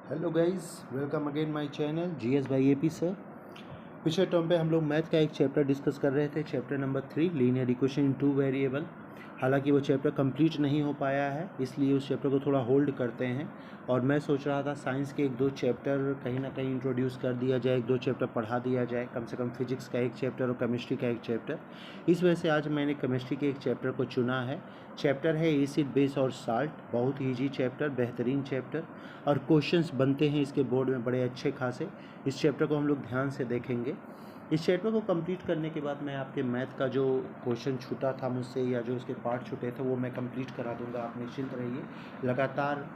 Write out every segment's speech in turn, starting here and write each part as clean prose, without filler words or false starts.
Hello guys, welcome again my channel GS by AP sir. पिछले term पे हम लोग मैथ का एक चैप्टर डिस्कस कर रहे थे, chapter number 3 linear equation in two variable. हालांकि वो चैप्टर कंप्लीट नहीं हो पाया है, इसलिए उस चैप्टर को थोड़ा होल्ड करते हैं। और मैं सोच रहा था साइंस के एक दो चैप्टर कहीं ना कहीं इंट्रोड्यूस कर दिया जाए, एक दो चैप्टर पढ़ा दिया जाए, कम से कम फिजिक्स का एक चैप्टर और केमिस्ट्री का एक चैप्टर। इस वजह से आज मैंने केमिस्ट्री के एक चैप्टर को चुना है। चैप्टर है एसिड बेस और साल्ट। बहुत ईजी चैप्टर, बेहतरीन चैप्टर, और क्वेश्चंस बनते हैं इसके बोर्ड में बड़े अच्छे खासे। इस चैप्टर को हम लोग ध्यान से देखेंगे। इस चैप्टर को कंप्लीट करने के बाद मैं आपके मैथ का जो क्वेश्चन छूटा था मुझसे, या जो उसके पार्ट छूटे थे, वो मैं कंप्लीट करा दूंगा। आप निश्चिंत रहिए, लगातार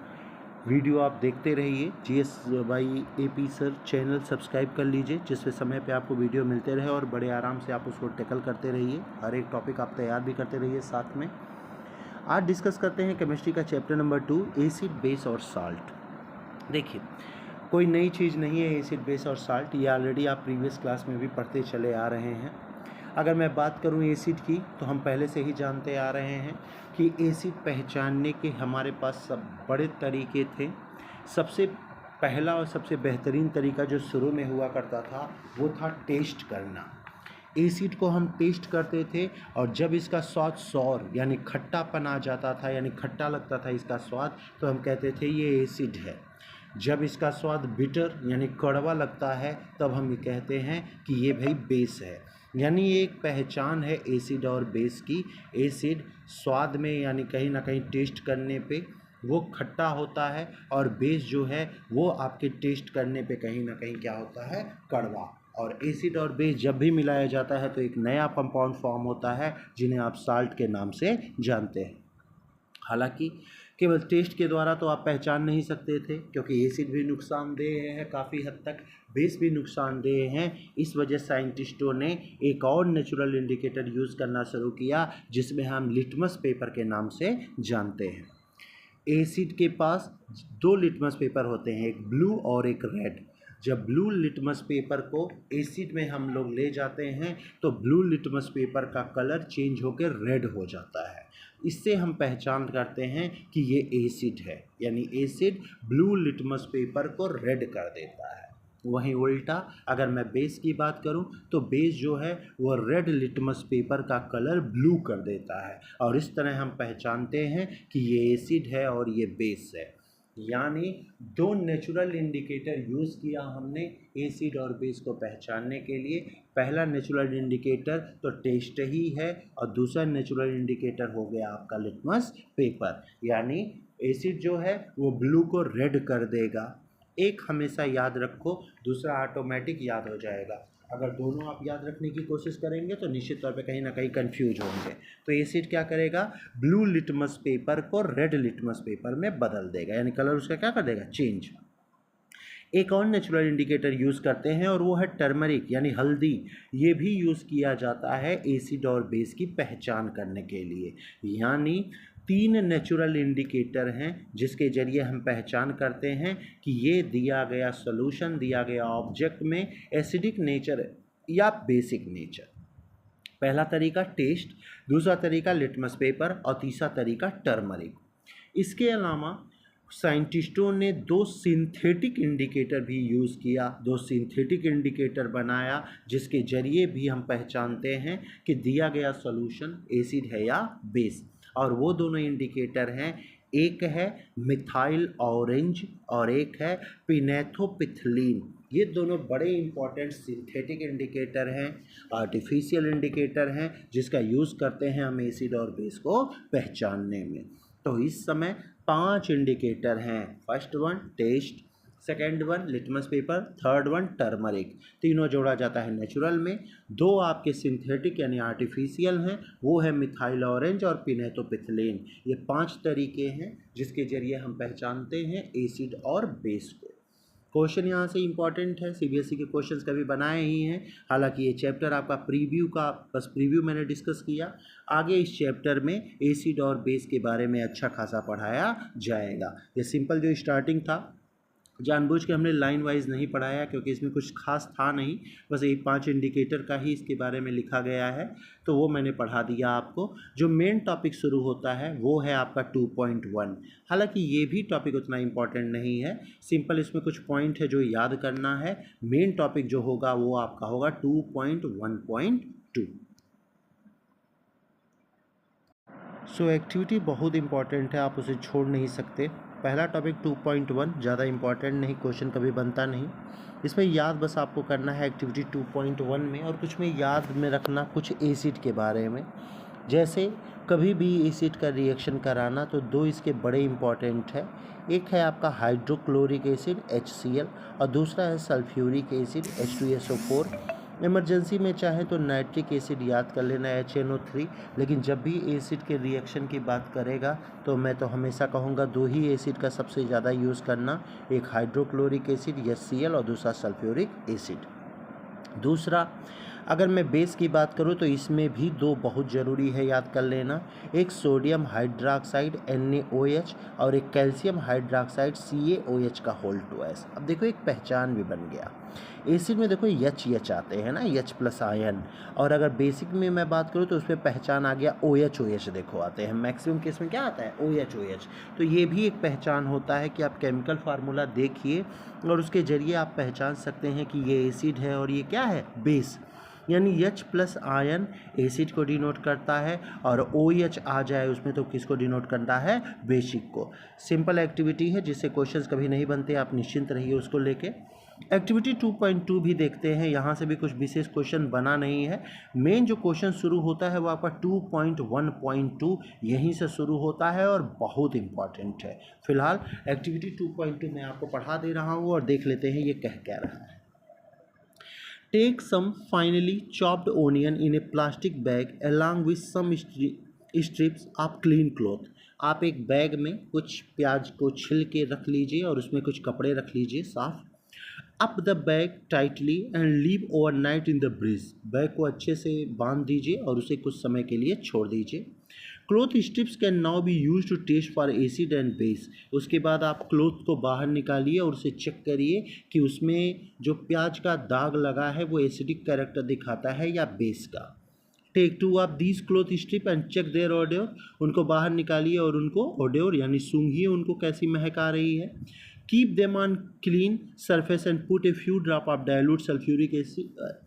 वीडियो आप देखते रहिए। GS by AP sir channel subscribe कर लीजिए, जिससे समय पे आपको वीडियो मिलते रहे और बड़े आराम से आप उसको टैकल करते रहिए। हर एक टॉपिक आप तैयार भी करते रहिए साथ में। आज डिस्कस करते हैं केमिस्ट्री का चैप्टर नंबर 2 एसिड बेस और साल्ट। देखिए, कोई नई चीज़ नहीं है एसिड बेस और साल्ट, ये ऑलरेडी आप प्रीवियस क्लास में भी पढ़ते चले आ रहे हैं। अगर मैं बात करूं एसिड की, तो हम पहले से ही जानते आ रहे हैं कि एसिड पहचानने के हमारे पास सब बड़े तरीके थे। सबसे पहला और सबसे बेहतरीन तरीका जो शुरू में हुआ करता था वो था टेस्ट करना। एसिड को हम टेस्ट करते थे, और जब इसका स्वाद सौर यानी खट्टापन आ जाता था, यानी खट्टा लगता था इसका स्वाद, तो हम कहते थे ये एसिड है। जब इसका स्वाद बिटर यानी कड़वा लगता है, तब हम ये कहते हैं कि ये भाई बेस है। यानी ये एक पहचान है एसिड और बेस की। एसिड स्वाद में यानी कहीं ना कहीं टेस्ट करने पे वो खट्टा होता है, और बेस जो है वो आपके टेस्ट करने पे कहीं ना कहीं क्या होता है, कड़वा। और एसिड और बेस जब भी मिलाया जाता है तो एक नया कंपाउंड फॉर्म होता है, जिन्हें आप साल्ट के नाम से जानते हैं। हालांकि केवल टेस्ट के द्वारा तो आप पहचान नहीं सकते थे, क्योंकि एसिड भी नुकसानदेह है काफ़ी हद तक, बेस भी नुकसानदेह हैं। इस वजह साइंटिस्टों ने एक और नेचुरल इंडिकेटर यूज़ करना शुरू किया, जिसमें हम लिटमस पेपर के नाम से जानते हैं। एसिड के पास दो लिटमस पेपर होते हैं, एक ब्लू और एक रेड। जब ब्लू लिटमस पेपर को एसिड में हम लोग ले जाते हैं, तो ब्लू लिटमस पेपर का कलर चेंज होकर रेड हो जाता है। इससे हम पहचान करते हैं कि ये एसिड है, यानी एसिड ब्लू लिटमस पेपर को रेड कर देता है। वहीं उल्टा अगर मैं बेस की बात करूं, तो बेस जो है वो रेड लिटमस पेपर का कलर ब्लू कर देता है, और इस तरह हम पहचानते हैं कि ये एसिड है और ये बेस है। यानी दो नेचुरल इंडिकेटर यूज़ किया हमने एसिड और बेस को पहचानने के लिए। पहला नेचुरल इंडिकेटर तो टेस्ट ही है, और दूसरा नेचुरल इंडिकेटर हो गया आपका लिटमस पेपर। यानी एसिड जो है वो ब्लू को रेड कर देगा। एक हमेशा याद रखो, दूसरा ऑटोमेटिक याद हो जाएगा। अगर दोनों आप याद रखने की कोशिश करेंगे तो निश्चित तौर पे कहीं ना कहीं कंफ्यूज होंगे। तो एसिड क्या करेगा, ब्लू लिटमस पेपर को रेड लिटमस पेपर में बदल देगा, यानी कलर उसका क्या कर देगा, चेंज। एक और नेचुरल इंडिकेटर यूज़ करते हैं, और वो है टर्मरिक यानी हल्दी। ये भी यूज़ किया जाता है एसिड और बेस की पहचान करने के लिए। यानी तीन नेचुरल इंडिकेटर हैं जिसके ज़रिए हम पहचान करते हैं कि ये दिया गया सॉल्यूशन, दिया गया ऑब्जेक्ट में एसिडिक नेचर या बेसिक नेचर। पहला तरीका टेस्ट, दूसरा तरीका लिटमस पेपर, और तीसरा तरीका टर्मरिक। इसके अलावा साइंटिस्टों ने दो सिंथेटिक इंडिकेटर भी यूज़ किया, दो सिंथेटिक इंडिकेटर बनाया, जिसके ज़रिए भी हम पहचानते हैं कि दिया गया सॉल्यूशन एसिड है या बेस। और वो दोनों इंडिकेटर हैं, एक है मिथाइल ऑरेंज और एक है पिनेथोपिथलीन। ये दोनों बड़े इंपॉर्टेंट सिंथेटिक इंडिकेटर हैं, आर्टिफिशियल इंडिकेटर हैं, जिसका यूज़ करते हैं हम एसिड और बेस को पहचानने में। तो इस समय 5 इंडिकेटर हैं। First one test, second one litmus paper, third one turmeric. तीनों जोड़ा जाता है नेचुरल में। दो आपके सिंथेटिक यानी आर्टिफिशियल हैं, वो है मिथाइल ऑरेंज और पिनेथोपिथलीन। ये 5 तरीके हैं जिसके ज़रिए हम पहचानते हैं एसिड और बेस को। क्वेश्चन यहाँ से इंपॉर्टेंट है, सीबीएसई के क्वेश्चंस कभी बनाए ही हैं। हालांकि ये चैप्टर आपका प्रीव्यू का, बस प्रीव्यू मैंने डिस्कस किया। आगे इस चैप्टर में एसिड और बेस के बारे में अच्छा खासा पढ़ाया जाएगा। ये सिंपल जो स्टार्टिंग था जानबूझ के हमने लाइन वाइज नहीं पढ़ाया क्योंकि इसमें कुछ खास था नहीं, बस एक 5 इंडिकेटर का ही इसके बारे में लिखा गया है, तो वो मैंने पढ़ा दिया आपको। जो मेन टॉपिक शुरू होता है वो है आपका 2.1। हालांकि ये भी टॉपिक उतना इम्पॉर्टेंट नहीं है, सिंपल इसमें कुछ पॉइंट है जो याद करना है। मेन टॉपिक जो होगा वो आपका होगा 2.1.2। सो एक्टिविटी बहुत इंपॉर्टेंट है, आप उसे छोड़ नहीं सकते। पहला टॉपिक 2.1 ज़्यादा इंपॉर्टेंट नहीं, क्वेश्चन कभी बनता नहीं, इसमें याद बस आपको करना है एक्टिविटी 2.1 में। और कुछ में याद में रखना कुछ एसिड के बारे में, जैसे कभी भी एसिड का रिएक्शन कराना तो दो इसके बड़े इंपॉर्टेंट है। एक है आपका हाइड्रोक्लोरिक एसिड HCl और दूसरा है सल्फ्यूरिक एसिड H2SO4। इमरजेंसी में चाहे तो नाइट्रिक एसिड याद कर लेना HNO3, लेकिन जब भी एसिड के रिएक्शन की बात करेगा तो मैं तो हमेशा कहूँगा दो ही एसिड का सबसे ज़्यादा यूज़ करना, एक हाइड्रोक्लोरिक एसिड HCl और दूसरा सल्फ्यूरिक एसिड। दूसरा, अगर मैं बेस की बात करूँ तो इसमें भी दो बहुत ज़रूरी है, याद कर लेना, एक सोडियम हाइड्रोक्साइड NaOH और एक कैल्शियम हाइड्रोक्साइड CaOH का होल 2s। अब देखो एक पहचान भी बन गया, एसिड में देखो H आते हैं ना, H+ आयन, और अगर बेसिक में मैं बात करूँ तो उसमें पहचान आ गया OH देखो आते हैं, मैक्सिमम केस में क्या आता है OH। तो ये भी एक पहचान होता है कि आप केमिकल फार्मूला देखिए और उसके ज़रिए आप पहचान सकते हैं कि ये एसिड है और ये क्या है बेस। यानी H+ आयन एसिड को डिनोट करता है और OH आ जाए उसमें तो किसको डिनोट करता है, बेसिक को। सिंपल एक्टिविटी है जिससे क्वेश्चंस कभी नहीं बनते, आप निश्चिंत रहिए उसको लेके। एक्टिविटी 2.2 भी देखते हैं, यहाँ से भी कुछ विशेष क्वेश्चन बना नहीं है। मेन जो क्वेश्चन शुरू होता है वो आपका 2.1.2 यहीं से शुरू होता है और बहुत इंपॉर्टेंट है। फिलहाल एक्टिविटी 2.2 मैं आपको पढ़ा दे रहा हूँ और देख लेते हैं ये कह क्या रहा है। Take some finely chopped onion in a plastic bag along with some strips of clean cloth। आप एक बैग में कुछ प्याज को छिल के रख लीजिए और उसमें कुछ कपड़े रख लीजिए साफ। Up the bag tightly and leave overnight in the breeze. Bag को अच्छे से बांध दीजिए और उसे कुछ समय के लिए छोड़ दीजिए। Cloth strips can now be use to test for acid and base. उसके बाद आप क्लोथ को बाहर निकालिए और उसे चेक करिए कि उसमें जो प्याज का दाग लगा है वो एसिडिक कैरेक्टर दिखाता है या बेस का। Take 2 off these cloth strip and check their odour. उनको बाहर निकालिए और उनको ओडोर यानी सूंघिए उनको कैसी महक आ रही है। Keep them on clean surface and put a few drop of dilute sulphuric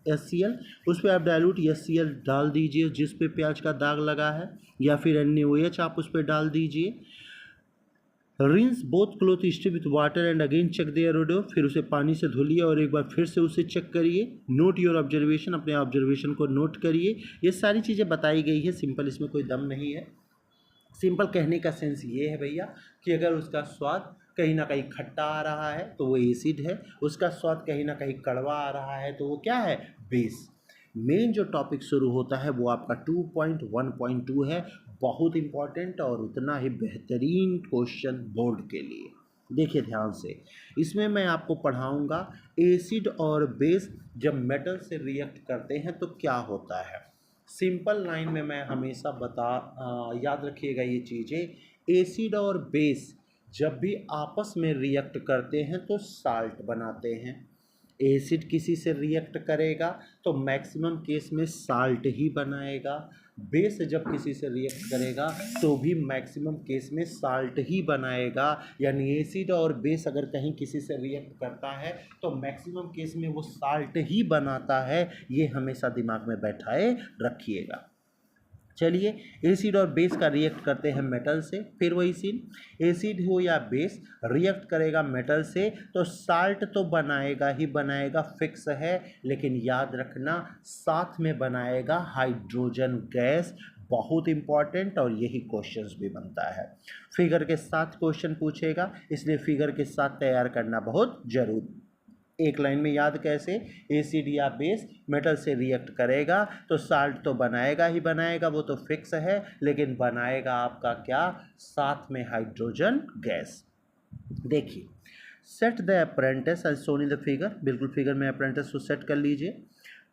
HCl। उस पर आप डायलूट HCl डाल दीजिए जिस पे प्याज का दाग लगा है, या फिर NaOH आप उस पर डाल दीजिए। Rinse both cloth strip with water and again check their odour. फिर उसे पानी से धुलिए और एक बार फिर से उसे चेक करिए। नोट योर ऑब्जर्वेशन, अपने ऑब्जर्वेशन को नोट करिए। ये सारी चीज़ें बताई गई है, सिंपल इसमें कोई दम नहीं है। सिंपल कहने का सेंस ये है भैया कि अगर उसका स्वाद कहीं ना कहीं खट्टा आ रहा है तो वो एसिड है, उसका स्वाद कहीं ना कहीं कड़वा आ रहा है तो वो क्या है, बेस। मेन जो टॉपिक शुरू होता है वो आपका 2.1.2 है, बहुत इंपॉर्टेंट और उतना ही बेहतरीन क्वेश्चन बोर्ड के लिए। देखिए ध्यान से, इसमें मैं आपको पढ़ाऊंगा एसिड और बेस जब मेटल से रिएक्ट करते हैं तो क्या होता है। सिंपल लाइन में मैं हमेशा याद रखिएगा ये चीज़ें, एसिड और बेस जब भी आपस में रिएक्ट करते हैं तो साल्ट बनाते हैं। एसिड किसी से रिएक्ट करेगा तो मैक्सिमम केस में साल्ट ही बनाएगा, बेस जब किसी से रिएक्ट करेगा तो भी मैक्सिमम केस में साल्ट ही बनाएगा। यानी एसिड और बेस अगर कहीं किसी से रिएक्ट करता है तो मैक्सिमम केस में वो साल्ट ही बनाता है, ये हमेशा दिमाग में बैठाए रखिएगा। चलिए, एसिड और बेस का रिएक्ट करते हैं मेटल से, फिर वही सीन, एसिड हो या बेस रिएक्ट करेगा मेटल से तो साल्ट तो बनाएगा ही बनाएगा, फिक्स है। लेकिन याद रखना साथ में बनाएगा हाइड्रोजन गैस, बहुत इंपॉर्टेंट, और यही क्वेश्चंस भी बनता है। फिगर के साथ क्वेश्चन पूछेगा, इसलिए फिगर के साथ तैयार करना बहुत जरूरी। एक लाइन में याद कैसे, एसिड या बेस मेटल से रिएक्ट करेगा तो साल्ट तो बनाएगा ही बनाएगा, वो तो फिक्स है, लेकिन बनाएगा आपका क्या, साथ में हाइड्रोजन गैस। देखिए, set the apparatus as shown in the figure, बिल्कुल फिगर में अप्रेंटिस को सेट कर लीजिए।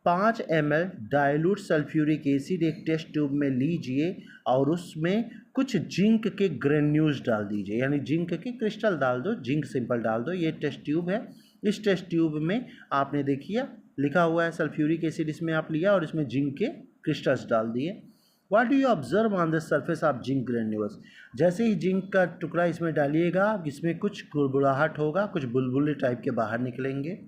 5 ml डाइल्यूट सल्फ्यूरिक एसिड एक टेस्ट ट्यूब में लीजिए और उसमें कुछ जिंक के ग्रेन्यूल्स डाल दीजिए, यानी जिंक के क्रिस्टल डाल दो, जिंक सिंपल डाल दो। ये टेस्ट ट्यूब है, इस टेस्ट ट्यूब में आपने देखिए लिखा हुआ है सल्फ्यूरिक एसिड, इसमें आप लिया और इसमें जिंक के क्रिस्टल्स डाल दिए। What do you observe on the surface of zinc granules? जैसे ही जिंक का टुकड़ा इसमें डालिएगा, इसमें कुछ गुड़गुड़ाहट होगा, कुछ बुलबुले टाइप के बाहर निकलेंगे।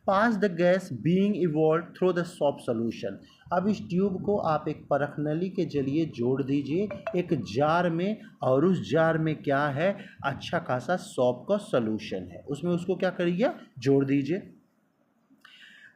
Pass the gas being evolve through the soap solution. अब इस ट्यूब को आप एक परख नली के जरिए जोड़ दीजिए एक जार में, और उस जार में क्या है, अच्छा खासा सॉप का सोल्यूशन है, उसमें उसको क्या करिए, जोड़ दीजिए।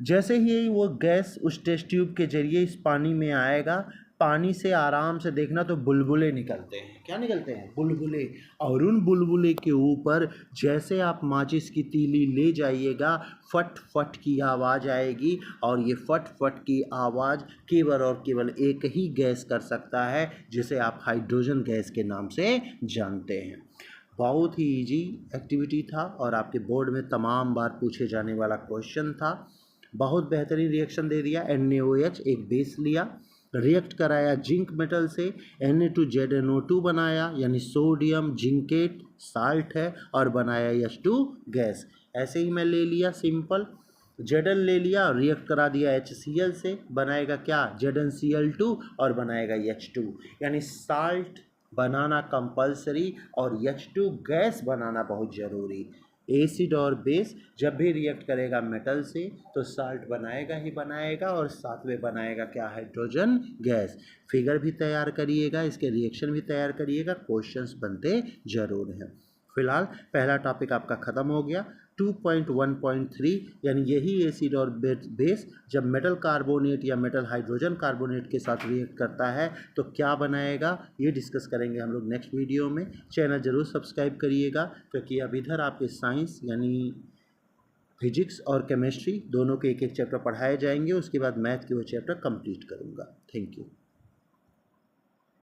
जैसे ही वो गैस उस टेस्ट ट्यूब के जरिए इस पानी में आएगा, पानी से आराम से देखना तो बुलबुले निकलते हैं। क्या निकलते हैं? बुलबुले। और उन बुलबुले के ऊपर जैसे आप माचिस की तीली ले जाइएगा, फट फट की आवाज़ आएगी, और ये फट फट की आवाज़ केवल और केवल एक ही गैस कर सकता है, जिसे आप हाइड्रोजन गैस के नाम से जानते हैं। बहुत ही इजी एक्टिविटी था और आपके बोर्ड में तमाम बार पूछे जाने वाला क्वेश्चन था। बहुत बेहतरीन रिएक्शन दे दिया। NaOH एक बेस लिया, रिएक्ट कराया जिंक मेटल से, Na2ZnO2 बनाया, यानी सोडियम जिंकेट साल्ट है, और बनाया H2 गैस। ऐसे ही मैं ले लिया सिंपल, Zn ले लिया, रिएक्ट करा दिया HCl से, बनाएगा क्या, ZnCl2 और बनाएगा H2, यानी साल्ट बनाना कंपलसरी और H2 गैस बनाना बहुत ज़रूरी। एसिड और बेस जब भी रिएक्ट करेगा मेटल से तो साल्ट बनाएगा ही बनाएगा, और साथ में बनाएगा क्या, हाइड्रोजन गैस। फिगर भी तैयार करिएगा, इसके रिएक्शन भी तैयार करिएगा, क्वेश्चंस बनते जरूर हैं। फिलहाल पहला टॉपिक आपका ख़त्म हो गया। 2.1.3 यानी यही एसिड और बेस जब मेटल कार्बोनेट या मेटल हाइड्रोजन कार्बोनेट के साथ रिएक्ट करता है तो क्या बनाएगा, ये डिस्कस करेंगे हम लोग नेक्स्ट वीडियो में। चैनल ज़रूर सब्सक्राइब करिएगा, क्योंकि अब इधर आपके साइंस यानी फिजिक्स और केमिस्ट्री दोनों के एक एक चैप्टर पढ़ाए जाएंगे, उसके बाद मैथ के वो चैप्टर कंप्लीट करूँगा। Thank you.